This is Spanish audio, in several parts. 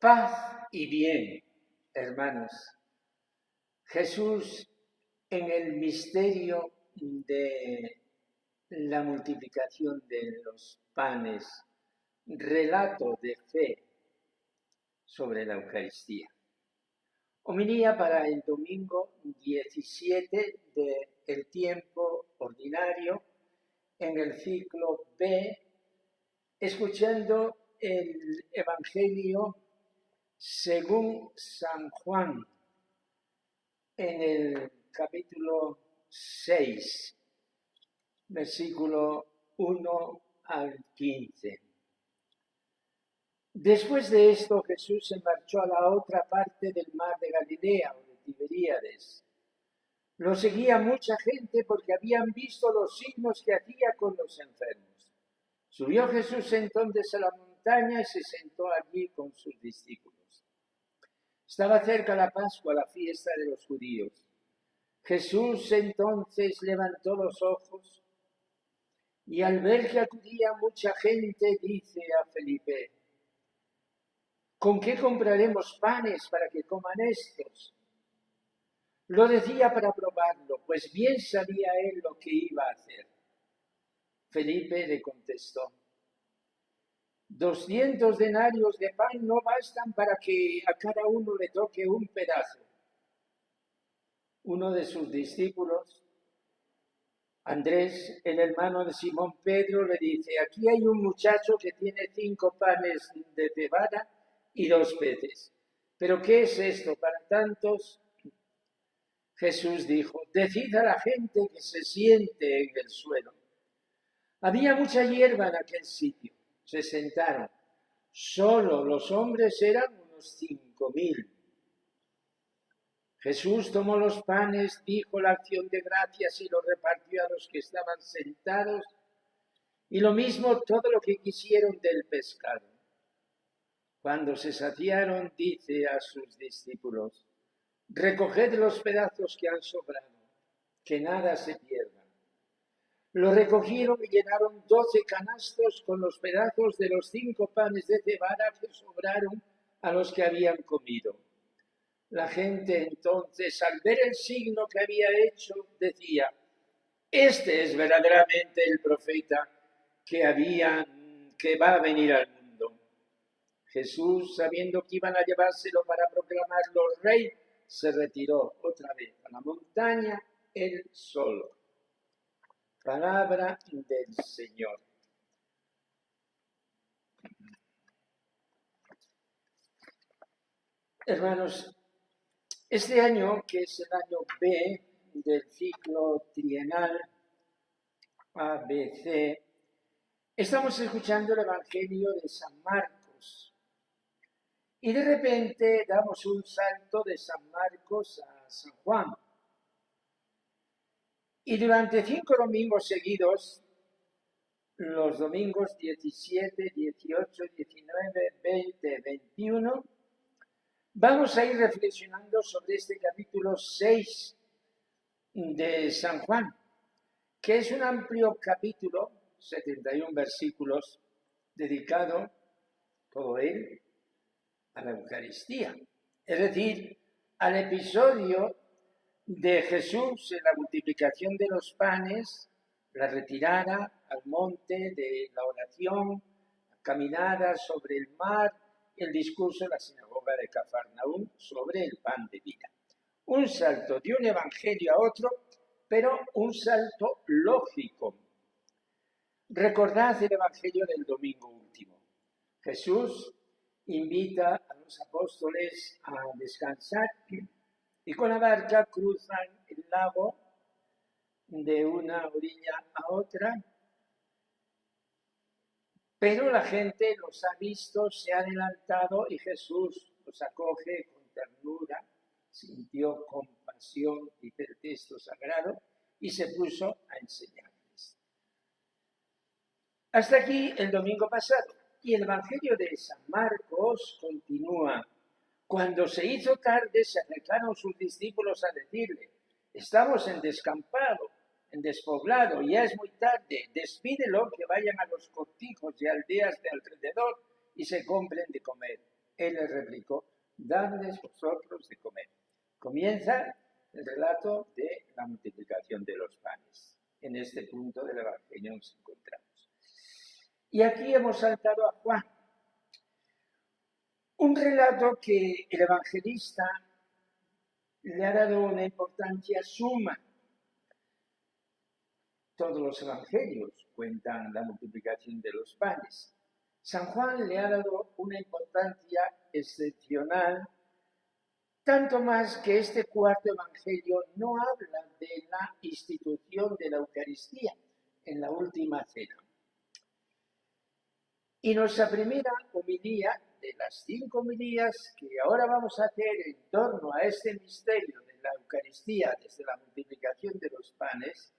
Paz y bien, hermanos. Jesús, en el misterio de la multiplicación de los panes, relato de fe sobre la Eucaristía. Homilía para el domingo 17 del tiempo ordinario en el ciclo B, escuchando el Evangelio según San Juan, en el capítulo 6, versículo 1 al 15. Después de esto, Jesús se marchó a la otra parte del mar de Galilea o de Tiberíades. Lo seguía mucha gente porque habían visto los signos que hacía con los enfermos. Subió Jesús entonces a la montaña y se sentó allí con sus discípulos. Estaba cerca la Pascua, la fiesta de los judíos. Jesús entonces levantó los ojos y al ver que acudía mucha gente, dice a Felipe: ¿con qué compraremos panes para que coman estos? Lo decía para probarlo, pues bien sabía él lo que iba a hacer. Felipe le contestó: 200 denarios de pan no bastan para que a cada uno le toque un pedazo. Uno de sus discípulos, Andrés, el hermano de Simón Pedro, le dice: aquí hay un muchacho que tiene 5 panes de cebada y 2 peces. ¿Pero qué es esto para tantos? Jesús dijo: decid a la gente que se siente en el suelo. Había mucha hierba en aquel sitio. Se sentaron. Solo los hombres eran unos 5.000. Jesús tomó los panes, dijo la acción de gracias y los repartió a los que estaban sentados, y lo mismo todo lo que quisieron del pescado. Cuando se saciaron, dice a sus discípulos: recoged los pedazos que han sobrado, que nada se pierda. Lo recogieron y llenaron 12 canastos con los pedazos de los 5 panes de cebada que sobraron a los que habían comido. La gente entonces, al ver el signo que había hecho, decía: este es verdaderamente el profeta que va a venir al mundo. Jesús, sabiendo que iban a llevárselo para proclamarlo rey, se retiró otra vez a la montaña él solo. Palabra del Señor. Hermanos, este año, que es el año B del ciclo trienal ABC, estamos escuchando el Evangelio de San Marcos. Y de repente damos un salto de San Marcos a San Juan. Y durante 5 domingos seguidos, los domingos 17, 18, 19, 20, 21, vamos a ir reflexionando sobre este capítulo 6 de San Juan, que es un amplio capítulo, 71 versículos, dedicado, todo él, a la Eucaristía. Es decir, al episodio de Jesús en la multiplicación de los panes, la retirada al monte de la oración, la caminada sobre el mar, el discurso en la sinagoga de Cafarnaúm sobre el pan de vida. Un salto de un evangelio a otro, pero un salto lógico. Recordad el evangelio del domingo último. Jesús invita a los apóstoles a descansar y con la barca cruzan el lago de una orilla a otra, pero la gente los ha visto, se ha adelantado y Jesús los acoge con ternura, sintió compasión, dice el texto sagrado, y se puso a enseñarles. Hasta aquí el domingo pasado. Y el Evangelio de San Marcos continúa. Cuando se hizo tarde, se acercaron sus discípulos a decirle: estamos en descampado, en despoblado, ya es muy tarde, despídelo que vayan a los cortijos y aldeas de alrededor y se compren de comer. Él les replicó: dadles vosotros de comer. Comienza el relato de la multiplicación de los panes. En este punto del Evangelio nos encontramos. Y aquí hemos saltado a Juan. Un relato que el evangelista le ha dado una importancia suma. Todos los evangelios cuentan la multiplicación de los panes. San Juan le ha dado una importancia excepcional, tanto más que este cuarto evangelio no habla de la institución de la Eucaristía en la última cena. Y nuestra primera homilía, de las 5 homilías que ahora vamos a hacer en torno a este misterio de la Eucaristía desde la multiplicación de los panes,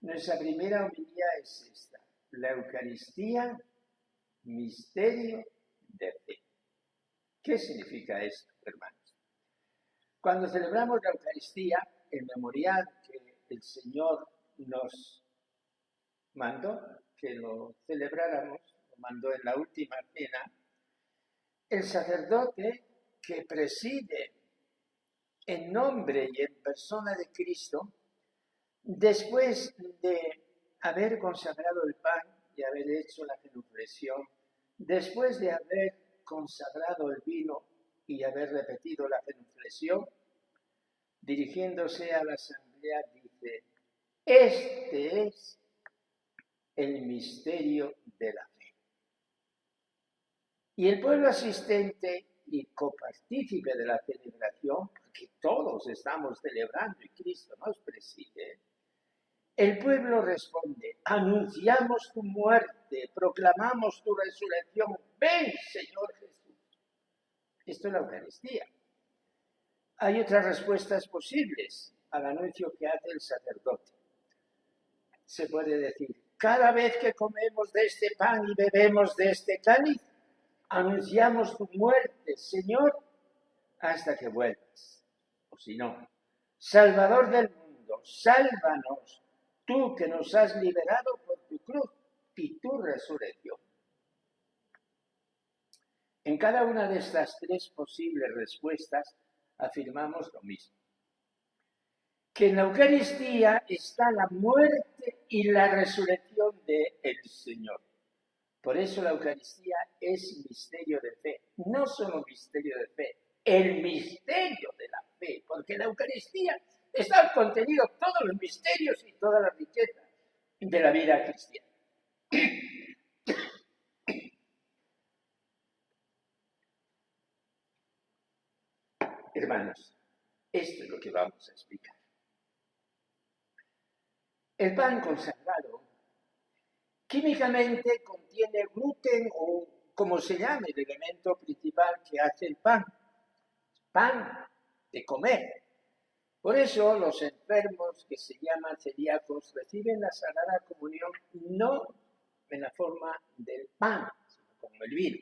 nuestra primera homilía es esta: la Eucaristía, misterio de fe. ¿Qué significa esto, hermanos? Cuando celebramos la Eucaristía, el memorial que el Señor nos mandó que lo celebráramos, lo mandó en la última cena, el sacerdote que preside en nombre y en persona de Cristo, después de haber consagrado el pan y haber hecho la genuflexión, después de haber consagrado el vino y haber repetido la genuflexión, dirigiéndose a la asamblea dice: este es el misterio de la fe. Y el pueblo asistente y copartícipe de la celebración, porque todos estamos celebrando y Cristo nos preside, el pueblo responde: anunciamos tu muerte, proclamamos tu resurrección, ven, Señor Jesús. Esto es la Eucaristía. Hay otras respuestas posibles al anuncio que hace el sacerdote. Se puede decir: cada vez que comemos de este pan y bebemos de este cáliz, anunciamos tu muerte, Señor, hasta que vuelvas. O si no: Salvador del mundo, sálvanos, tú que nos has liberado por tu cruz y tu resurrección. En cada una de estas 3 posibles respuestas afirmamos lo mismo: que en la Eucaristía está la muerte y la resurrección del Señor. Por eso la Eucaristía es misterio de fe, no solo misterio de fe, el misterio de la fe, porque en la Eucaristía están contenidos todos los misterios y toda la riqueza de la vida cristiana. Hermanos, esto es lo que vamos a explicar. El pan consagrado químicamente contiene gluten, o como se llame el elemento principal que hace el pan de comer. Por eso los enfermos que se llaman celíacos reciben la Sagrada Comunión no en la forma del pan, sino como el vino.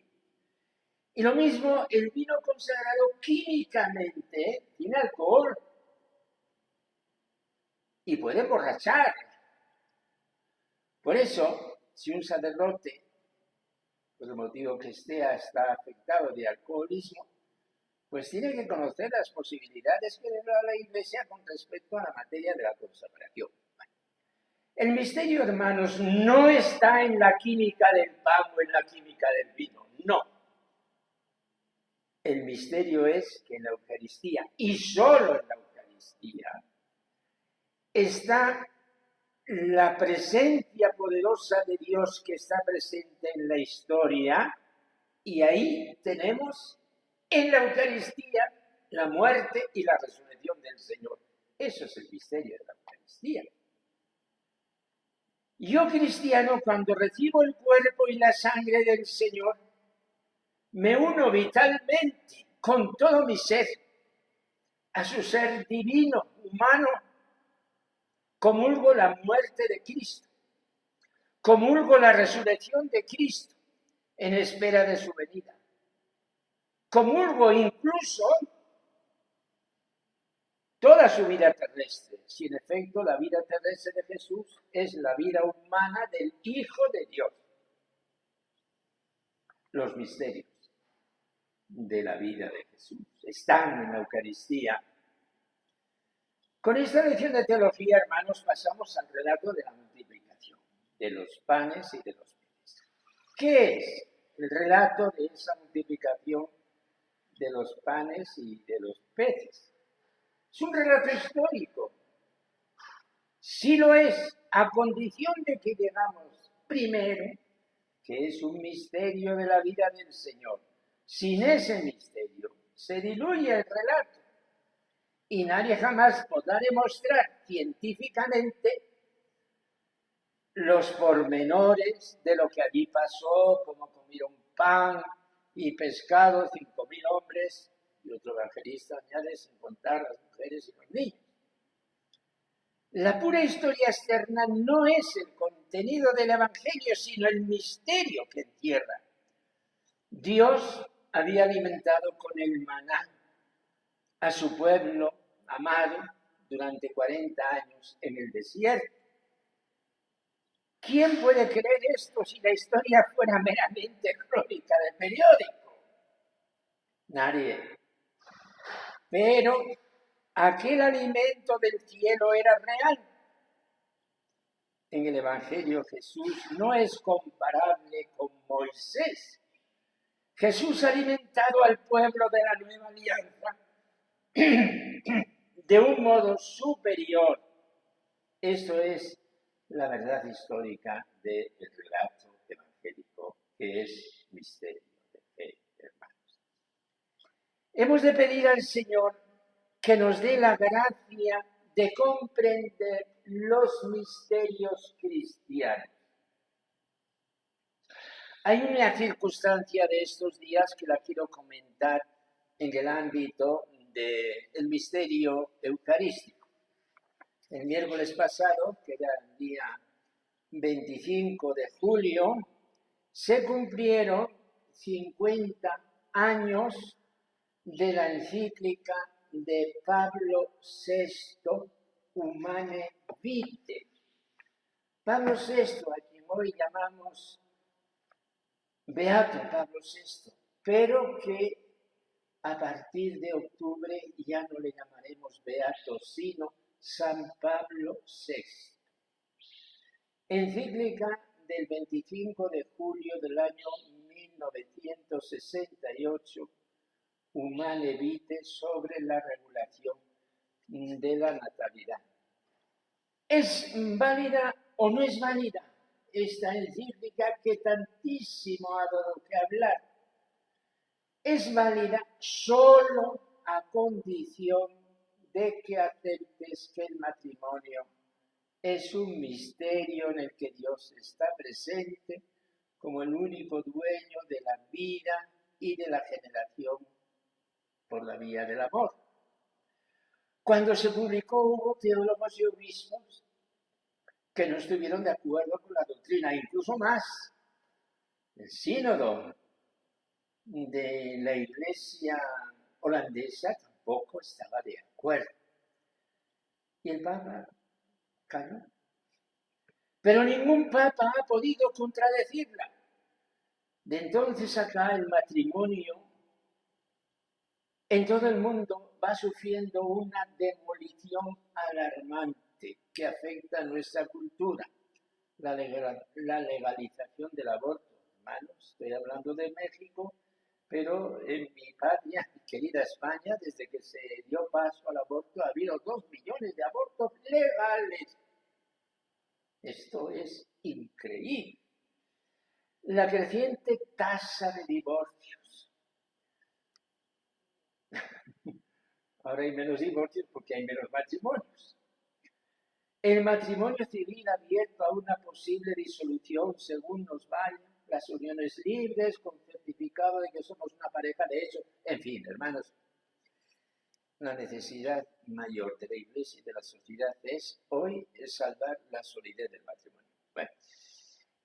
Y lo mismo, el vino consagrado químicamente tiene alcohol y puede emborrachar. Por eso, si un sacerdote, por el motivo que está afectado de alcoholismo, pues tiene que conocer las posibilidades que le da la Iglesia con respecto a la materia de la consagración. El misterio, hermanos, no está en la química del pan o en la química del vino, no. El misterio es que en la Eucaristía, y solo en la Eucaristía, está la presencia poderosa de Dios que está presente en la historia, y ahí tenemos en la Eucaristía la muerte y la resurrección del Señor. Eso es el misterio de la Eucaristía. Yo, cristiano, cuando recibo el cuerpo y la sangre del Señor, me uno vitalmente con todo mi ser a su ser divino, humano. Comulgo la muerte de Cristo, comulgo la resurrección de Cristo en espera de su venida. Comulgo incluso toda su vida terrestre, si en efecto la vida terrestre de Jesús es la vida humana del Hijo de Dios. Los misterios. de la vida de Jesús. Están en la Eucaristía. Con esta lección de teología, hermanos, pasamos al relato de la multiplicación de los panes y de los peces. ¿Qué es el relato de esa multiplicación de los panes y de los peces? Es un relato histórico. Sí lo es, a condición de que llegamos primero, que es un misterio de la vida del Señor. Sin ese misterio se diluye el relato y nadie jamás podrá demostrar científicamente los pormenores de lo que allí pasó, como comieron pan y pescado 5.000 hombres, y otro evangelista añade sin contar las mujeres y los niños. La pura historia externa no es el contenido del Evangelio, sino el misterio que encierra. Dios había alimentado con el maná a su pueblo amado durante 40 años en el desierto. ¿Quién puede creer esto si la historia fuera meramente crónica de periódico? Nadie. Pero aquel alimento del cielo era real. En el Evangelio Jesús no es comparable con Moisés. Jesús ha alimentado al pueblo de la nueva alianza de un modo superior. Esto es la verdad histórica del relato evangélico, que es misterio de fe, hermanos. Hemos de pedir al Señor que nos dé la gracia de comprender los misterios cristianos. Hay una circunstancia de estos días que la quiero comentar en el ámbito del misterio eucarístico. El miércoles pasado, que era el día 25 de julio, se cumplieron 50 años de la encíclica de Pablo VI, Humane Vitae. Pablo VI, a quien hoy llamamos Beato Pablo VI, pero que a partir de octubre ya no le llamaremos Beato, sino San Pablo VI. Encíclica del 25 de julio del año 1968, Humane Vitae, sobre la regulación de la natalidad. ¿Es válida o no es válida esta encíclica que tantísimo ha dado que hablar? Es válida solo a condición de que aceptes que el matrimonio es un misterio en el que Dios está presente como el único dueño de la vida y de la generación por la vía del amor. Cuando se publicó hubo teólogos y obispos que no estuvieron de acuerdo con la doctrina, incluso más. El sínodo de la Iglesia holandesa tampoco estaba de acuerdo. Y el Papa cayó. Pero ningún Papa ha podido contradecirla. De entonces acá el matrimonio en todo el mundo va sufriendo una demolición alarmante que afecta a nuestra cultura. La legalización del aborto, hermanos, estoy hablando de México, pero en mi patria, querida España, desde que se dio paso al aborto, ha habido 2 millones de abortos legales. Esto es increíble. La creciente tasa de divorcios. Ahora hay menos divorcios porque hay menos matrimonios. El matrimonio civil abierto a una posible disolución según nos vaya, las uniones libres con certificado de que somos una pareja de hecho, en fin, hermanos, la necesidad mayor de la Iglesia y de la sociedad es hoy salvar la solidez del matrimonio. Bueno,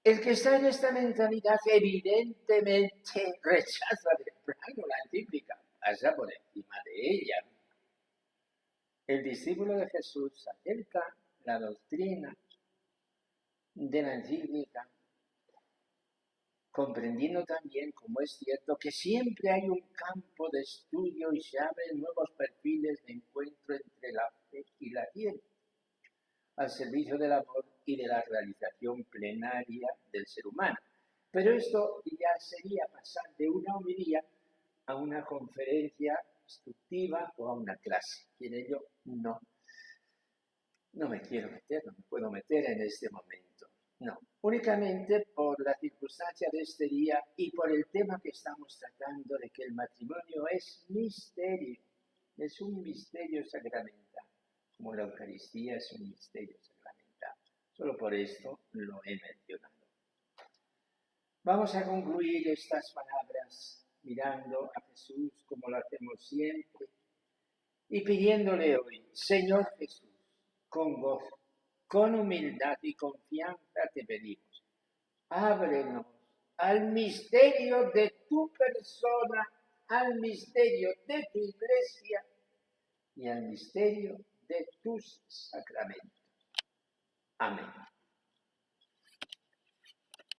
el que está en esta mentalidad evidentemente rechaza de plano la encíclica, pasa por encima de ella. El discípulo de Jesús acerca la doctrina de la encíclica comprendiendo también, como es cierto, que siempre hay un campo de estudio y se abren nuevos perfiles de encuentro entre la fe y la ciencia, al servicio del amor y de la realización plenaria del ser humano. Pero esto ya sería pasar de una homilía a una conferencia instructiva o a una clase. Y en ello no me quiero meter, no me puedo meter en este momento. No, únicamente por la circunstancia de este día y por el tema que estamos tratando de que el matrimonio es misterio, es un misterio sacramental, como la Eucaristía es un misterio sacramental. Solo por esto lo he mencionado. Vamos a concluir estas palabras mirando a Jesús como lo hacemos siempre y pidiéndole hoy, Señor Jesús, con gozo, con humildad y confianza te pedimos, ábrenos al misterio de tu persona, al misterio de tu iglesia y al misterio de tus sacramentos. Amén.